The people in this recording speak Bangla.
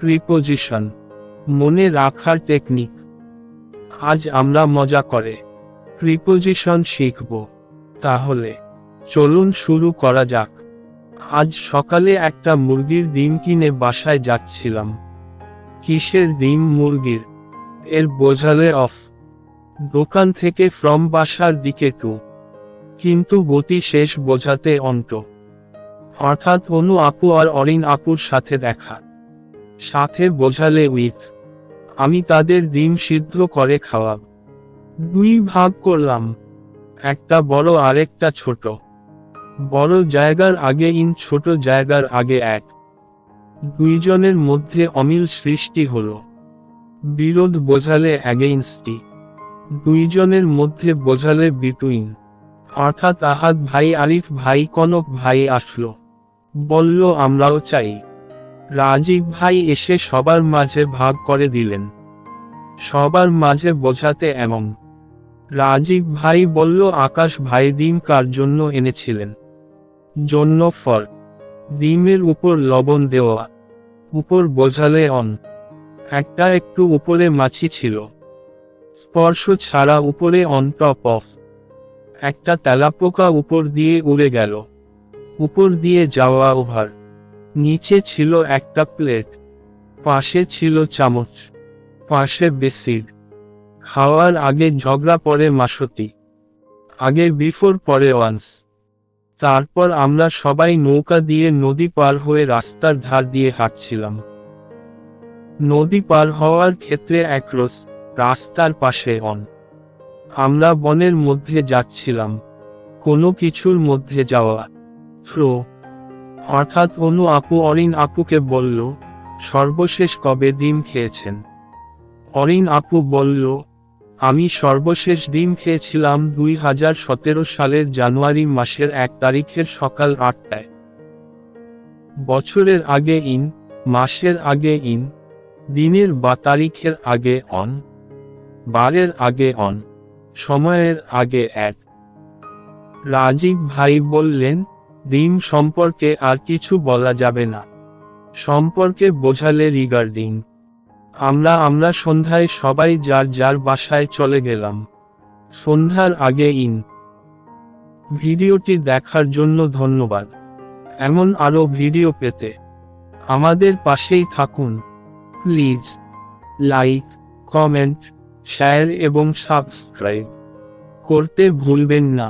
প্রিপোজিশন মনে রাখার টেকনিক। আজ আমরা মজা করে প্রিপোজিশন শিখব। তাহলে চলুন শুরু করা যাক। আজ সকালে একটা মুরগির ডিম কিনে বাসায় যাচ্ছিলাম। কিসের ডিম? মুরগির। এর বোঝালে অফ। দোকান থেকে ফ্রম বাসার দিকে টু, কিন্তু গতি শেষ বোঝাতে অন্ত। হঠাৎ অনু আপু আর অরিন আপুর সাথে দেখা। সাথে বোঝালে উইথ। আমি তাদের ডিম সিদ্ধ করে খাওয়াব। দুই ভাগ করলাম, একটা বড় আরেকটা ছোট। বড় জায়গার আগে ইন, ছোট জায়গার আগে এক। দুইজনের মধ্যে অমিল সৃষ্টি হলো। বিরোধ বোঝালে অ্যাগেইনস্টি। দুইজনের মধ্যে বোঝালে বিটুইন। হঠাৎ আহাদ ভাই, আরিফ ভাই, কনক ভাই আসলো। বলল আমরাও চাই। রাজীব ভাই এসে সবার মাঝে ভাগ করে দিলেন। সবার মাঝে বোঝাতে এমন। রাজীব ভাই বলল আকাশ ভাই ডিম কার জন্য এনেছিলেন? জন্য ফর। ডিমের উপর লবণ দেওয়া। উপর বোঝালে অন। একটা একটু উপরে মাছি ছিল। স্পর্শ ছাড়া উপরে, অন টপ অফ। একটা তেলাপোকা উপর দিয়ে উড়ে গেল। উপর দিয়ে যাওয়া ওভার। নিচে ছিল একটা প্লেট, পাশে ছিল চামচ, পাশে বেসিড। খাওয়ার আগে ঝগড়া, পরে মাসতি। আগে বিফোর, পরে ওয়ান্স। তারপর আমরা সবাই নৌকা দিয়ে নদী পার হয়ে রাস্তার ধার দিয়ে হাঁটছিলাম। নদী পার হওয়ার ক্ষেত্রে অ্যাক্রস, রাস্তার পাশে অন। আমরা বনের মধ্যে যাচ্ছিলাম, কোনো কিছুর মধ্যে যাওয়া। থ্রো। হঠাৎ অনু আপু অরিন আপুকে বলল, সর্বশেষ কবে ডিম খেয়েছেন? অরিন আপু বলল, আমি সর্বশেষ ডিম খেয়েছিলাম 2017 সালের জানুয়ারি মাসের 1 তারিখের সকাল 8টায়। বছরের আগে ইন, মাসের আগে ইন, দিনের বা তারিখের আগে অন, বারের আগে অন, সময়ের আগে এক। রাজীব ভাই বললেন, ডিম সম্পর্কে আর কিছু বলা যাবে না। সম্পর্কে বোঝালে রিগার্ডিং। আমরা সন্ধ্যায় সবাই যার যার বাসায় চলে গেলাম। সন্ধ্যার আগে ইন। ভিডিওটি দেখার জন্য ধন্যবাদ। এমন আরও ভিডিও পেতে আমাদের পাশেই থাকুন। প্লিজ লাইক, কমেন্ট, শেয়ার এবং সাবস্ক্রাইব করতে ভুলবেন না।